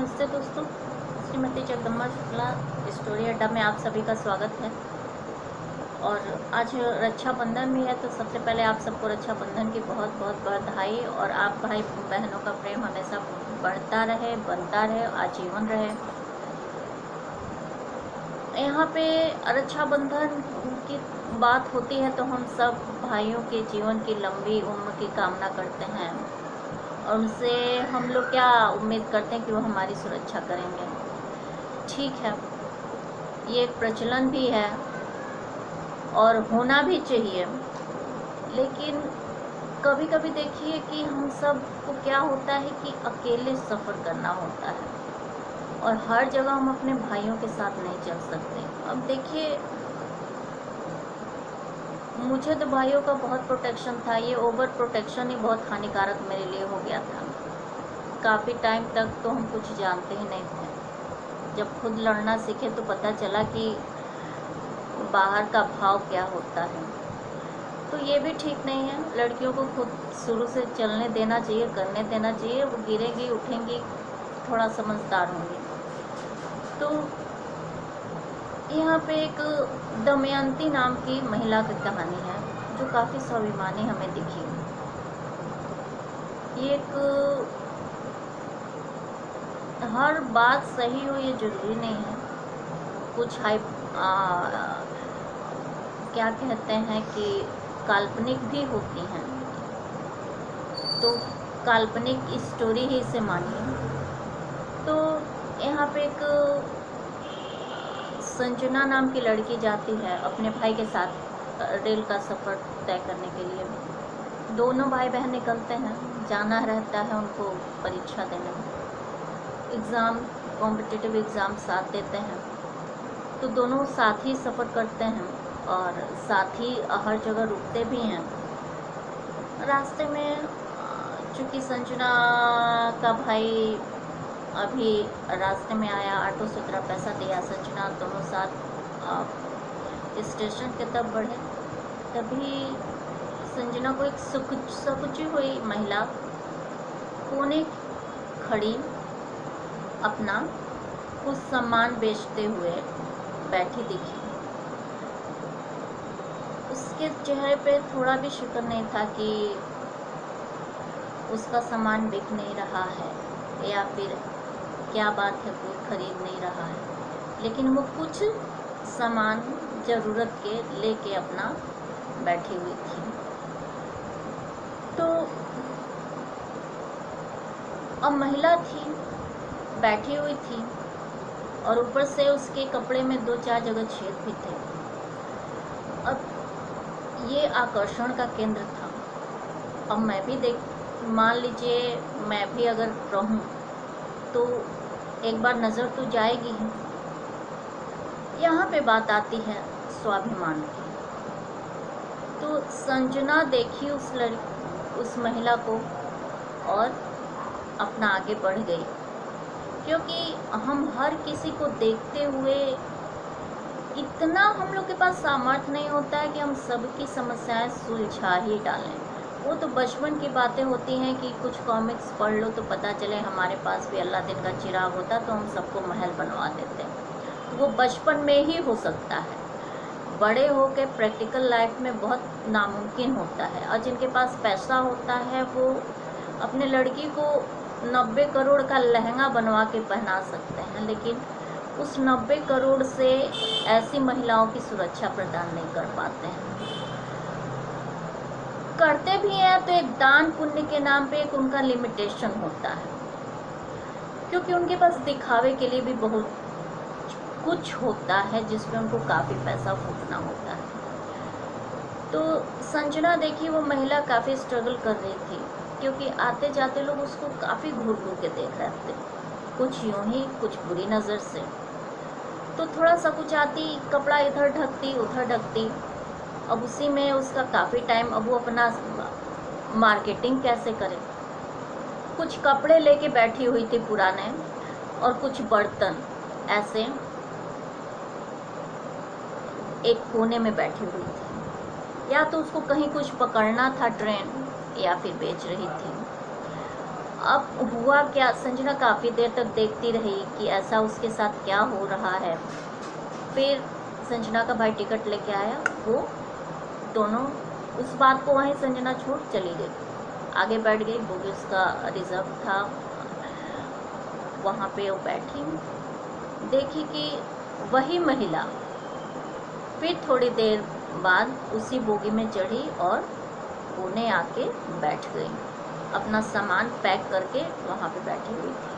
नमस्ते दोस्तों, श्रीमती जगदम्बा शुक्ला स्टोरी अड्डा में आप सभी का स्वागत है। और आज रक्षाबंधन भी है, तो सबसे पहले आप सबको रक्षाबंधन की बहुत बहुत बधाई। और आप भाई बहनों का प्रेम हमेशा बढ़ता रहे, बनता रहे, आजीवन रहे। यहाँ पे रक्षाबंधन की बात होती है तो हम सब भाइयों के जीवन की लंबी उम्र की कामना करते हैं और उनसे हम लोग क्या उम्मीद करते हैं कि वो हमारी सुरक्षा करेंगे। ठीक है, ये एक प्रचलन भी है और होना भी चाहिए, लेकिन कभी कभी देखिए कि हम सब को क्या होता है कि अकेले सफ़र करना होता है और हर जगह हम अपने भाइयों के साथ नहीं चल सकते। अब देखिए, मुझे तो भाइयों का बहुत प्रोटेक्शन था, ये ओवर प्रोटेक्शन ही बहुत हानिकारक मेरे लिए हो गया था। काफ़ी टाइम तक तो हम कुछ जानते ही नहीं थे। जब खुद लड़ना सीखे तो पता चला कि बाहर का भाव क्या होता है। तो ये भी ठीक नहीं है, लड़कियों को खुद शुरू से चलने देना चाहिए, करने देना चाहिए। वो गिरेगी, उठेंगी, थोड़ा समझदार होंगी। तो यहाँ पे एक दमयंती नाम की महिला की कहानी है जो काफ़ी स्वाभिमानी हमें दिखी। ये एक हर बात सही हो ये जरूरी नहीं है। कुछ क्या कहते हैं कि काल्पनिक भी होती हैं, तो काल्पनिक स्टोरी ही इसे मानिए। तो यहाँ पे एक संजना नाम की लड़की जाती है अपने भाई के साथ रेल का सफ़र तय करने के लिए। दोनों भाई बहन निकलते हैं, जाना रहता है उनको परीक्षा देने में, एग्ज़ाम, कॉम्पिटिटिव एग्ज़ाम साथ देते हैं। तो दोनों साथ ही सफ़र करते हैं और साथ ही हर जगह रुकते भी हैं। रास्ते में चूँकि संजना का भाई अभी रास्ते में आया, ऑटो से उतरा, पैसा दिया, संजना दोनों साथ स्टेशन के तब बढ़े। तभी संजना को एक सकुची हुई महिला कोने खड़ी अपना कुछ सामान बेचते हुए बैठी दिखी। उसके चेहरे पे थोड़ा भी शुक्र नहीं था कि उसका सामान बिक नहीं रहा है या फिर क्या बात है कोई खरीद नहीं रहा है, लेकिन वो कुछ सामान ज़रूरत के लेके अपना बैठी हुई थी। तो अब महिला थी, बैठी हुई थी और ऊपर से उसके कपड़े में 2-4 जगह छेद भी थे। अब ये आकर्षण का केंद्र था। अब मैं भी मान लीजिए मैं भी अगर रहूं तो एक बार नज़र तो जाएगी ही। यहाँ पे बात आती है स्वाभिमान की। तो संजना देखी उस महिला को और अपना आगे बढ़ गई, क्योंकि हम हर किसी को देखते हुए इतना हम लोग के पास सामर्थ्य नहीं होता है कि हम सबकी समस्याएं सुलझा ही डालें। वो तो बचपन की बातें होती हैं कि कुछ कॉमिक्स पढ़ लो तो पता चले हमारे पास भी अल्लाह दिन का चिराग होता तो हम सबको महल बनवा देते। वो बचपन में ही हो सकता है, बड़े होकर प्रैक्टिकल लाइफ में बहुत नामुमकिन होता है। और जिनके पास पैसा होता है वो अपने लड़की को 90 करोड़ का लहंगा बनवा के पहना सकते हैं, लेकिन उस 90 करोड़ से ऐसी महिलाओं की सुरक्षा प्रदान नहीं कर पाते हैं। करते भी हैं तो एक दान पुण्य के नाम पे एक उनका लिमिटेशन होता है, क्योंकि उनके पास दिखावे के लिए भी बहुत कुछ होता है जिसमें उनको काफ़ी पैसा फूकना होता है। तो संजना देखी वो महिला काफ़ी स्ट्रगल कर रही थी, क्योंकि आते जाते लोग उसको काफ़ी घूर घूर के देख रहे थे, कुछ यूं ही, कुछ बुरी नज़र से। तो थोड़ा सा कुछ आती, कपड़ा इधर ढकती उधर ढकती। अब उसी में उसका काफ़ी टाइम, अब वो अपना मार्केटिंग कैसे करे। कुछ कपड़े लेके बैठी हुई थी पुराने और कुछ बर्तन ऐसे एक कोने में बैठी हुई थी। या तो उसको कहीं कुछ पकड़ना था ट्रेन, या फिर बेच रही थी। अब हुआ क्या, संजना काफ़ी देर तक देखती रही कि ऐसा उसके साथ क्या हो रहा है। फिर संजना का भाई टिकट लेके आया, वो दोनों उस बात को वहीं संजना छोड़ चली गई, आगे बैठ गई। बोगी उसका रिजर्व था, वहाँ पे वो बैठी, देखी कि वही महिला फिर थोड़ी देर बाद उसी बोगी में चढ़ी और पुणे आके बैठ गई, अपना सामान पैक करके वहाँ पे बैठी हुई थी।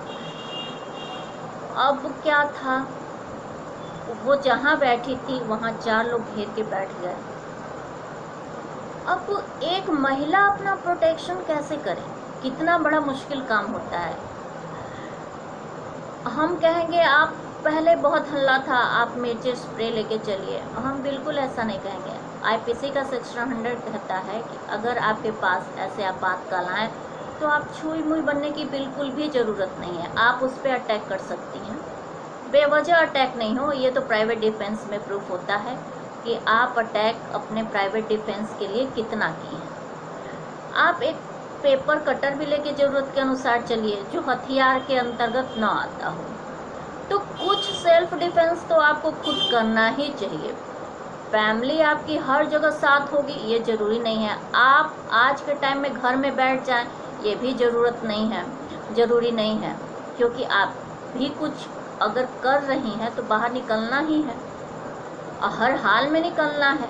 अब क्या था, वो जहाँ बैठी थी वहाँ 4 लोग घेर के बैठ गए। अब एक महिला अपना प्रोटेक्शन कैसे करे, कितना बड़ा मुश्किल काम होता है। हम कहेंगे आप पहले बहुत हल्ला था, आप मिर्ची स्प्रे लेके चलिए, हम बिल्कुल ऐसा नहीं कहेंगे। आईपीसी का सेक्शन 100 कहता है कि अगर आपके पास ऐसे आपातकाल आए तो आप छुई मुई बनने की बिल्कुल भी ज़रूरत नहीं है, आप उस पर अटैक कर सकती हैं। बेवजह अटैक नहीं हो, ये तो प्राइवेट डिफेंस में प्रूफ होता है कि आप अटैक अपने प्राइवेट डिफेंस के लिए कितना किए हैं। आप एक पेपर कटर भी लेके ज़रूरत के अनुसार चलिए, जो हथियार के अंतर्गत न आता हो। तो कुछ सेल्फ डिफेंस तो आपको खुद करना ही चाहिए। फैमिली आपकी हर जगह साथ होगी ये ज़रूरी नहीं है। आप आज के टाइम में घर में बैठ जाएं ये भी ज़रूरी नहीं है, क्योंकि आप भी कुछ अगर कर रही हैं तो बाहर निकलना ही है, हर हाल में निकलना है।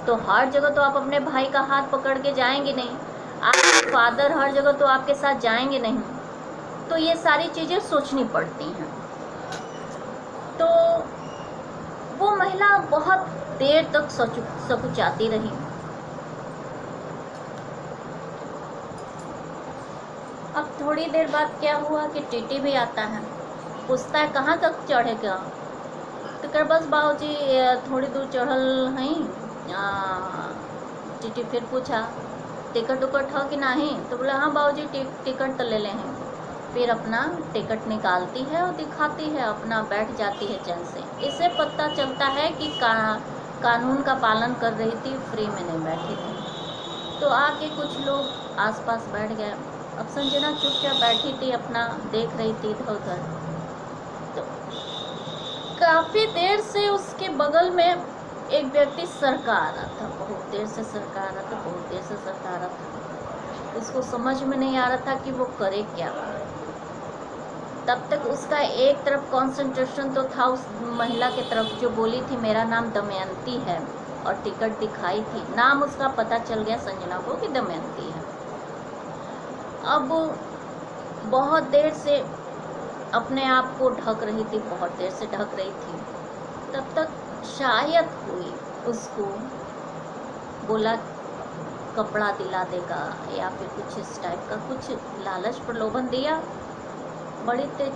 तो हर जगह तो आप अपने भाई का हाथ पकड़ के जाएंगे नहीं, आपके फादर हर जगह तो आपके साथ जाएंगे नहीं। तो ये सारी चीज़ें सोचनी पड़ती हैं। तो वो महिला बहुत देर तक सकुचाती रही। अब थोड़ी देर बाद क्या हुआ कि टीटी भी आता है, पूछता है कहाँ तक चढ़ेगा। तो कर बस बाबूजी थोड़ी दूर चढ़ल हैं। टीटी फिर पूछा टिकट उकट हो कि नहीं, तो बोला हाँ बाबूजी टिकट तो ले ले हैं। फिर अपना टिकट निकालती है और दिखाती है, अपना बैठ जाती है चैन से। इससे पता चलता है कि कानून का पालन कर रही थी, फ्री में नहीं बैठी थी। तो आके कुछ लोग आसपास बैठ गए। अब संजना चुपचाप बैठी थी, अपना देख रही थी इधर उधर। तो काफ़ी देर से उसके बगल में एक व्यक्ति सरका आ रहा था, बहुत देर से सरका आ रहा था। उसको समझ में नहीं आ रहा था कि वो करे क्या। तब तक उसका एक तरफ कंसंट्रेशन तो था उस महिला के तरफ जो बोली थी मेरा नाम दमयंती है, और टिकट दिखाई थी, नाम उसका पता चल गया संजना को कि दमयंती है। अब बहुत देर से अपने आप को ढक रही थी, बहुत देर से ढक रही थी। तब तक शायद कोई उसको बोला कपड़ा दिला देगा या फिर कुछ इस टाइप का कुछ लालच प्रलोभन दिया। बड़ी